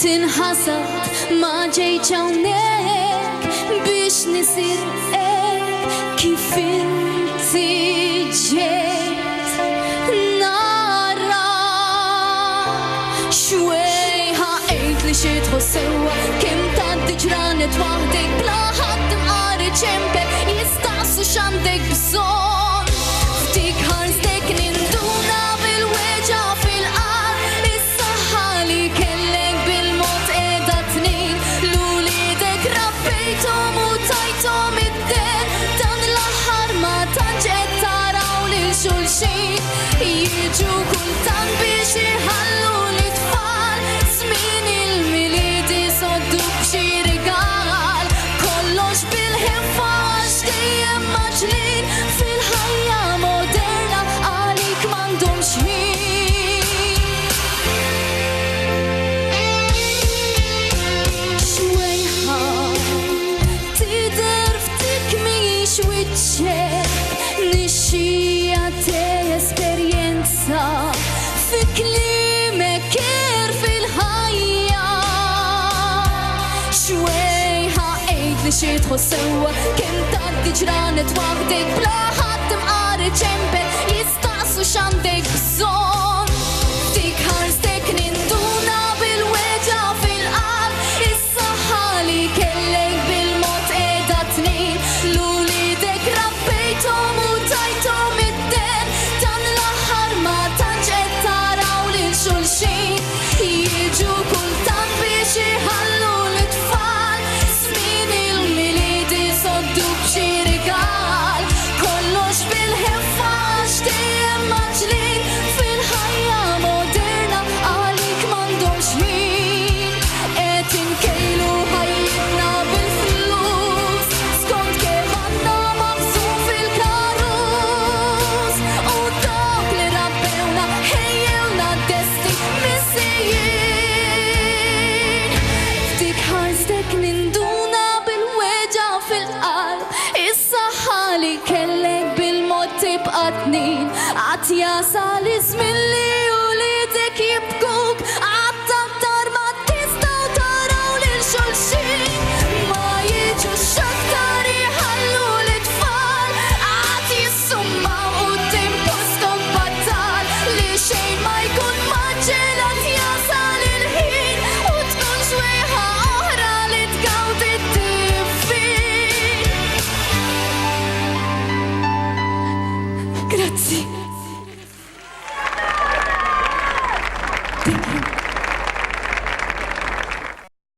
tinħasab ma ġejt hawnhekk biex nisir kif inti ġejt nara xwejħa qejt li xi tħoss sewwa kemm tgħaddi ġranet waħdek bla ħadd imqari ċempek jistaqsu x'għandek bżonn ftik ħarstek ninduna bil-weġa fil-qalb is-saħħa li kellek bil-mod qiegħda tnin lulidek rabbejthom u tajthom id-der dan l-aħħar ma tantx qed taraw lil xulxin jiġu kultant biex iħallu l-itfal żmien il-miliedi soddu b'xi rigal kollox bil-ħeffa għax dejjem maġlin fil-ħajja moderna għalik m'għandhomx ħin xwejħa tidher ftik mhijiex wiċċek nixxija esperjenza fi kliemek kir fil-ħajja xwejħa qejt li xi tħoss sewwa kemm tgħaddi ġranet waħdek bla ħadd imqari ċempek jistaqsu x'għandek bżonn ftik ħarstek ninduna bil-weġa fil-qalb is-saħħa li kellek bil-mod qiegħda tnin lulidek rabbejthom u tajthom id-der dan l-aħħar ma tantx qed taraw lil xulxin jiġu kultant biex iħallu l-itfal żmien il-miliedi soddu b'xi rigal kollox bil-ħeffa għax dejjem maġlin fil-ħajja moderna għalik m'għandhomx ħin qed inkejlu ħajjitna bil-flus skont kemm għandna maqsum fil-karus u dawk li rabbewna ħejjewna d-destin missejjin ftik ħarstek ninduna bil-weġa fil-qalb is-saħħa li kellek bil-mod tibqa' tnin qatt jasal iż-żmien li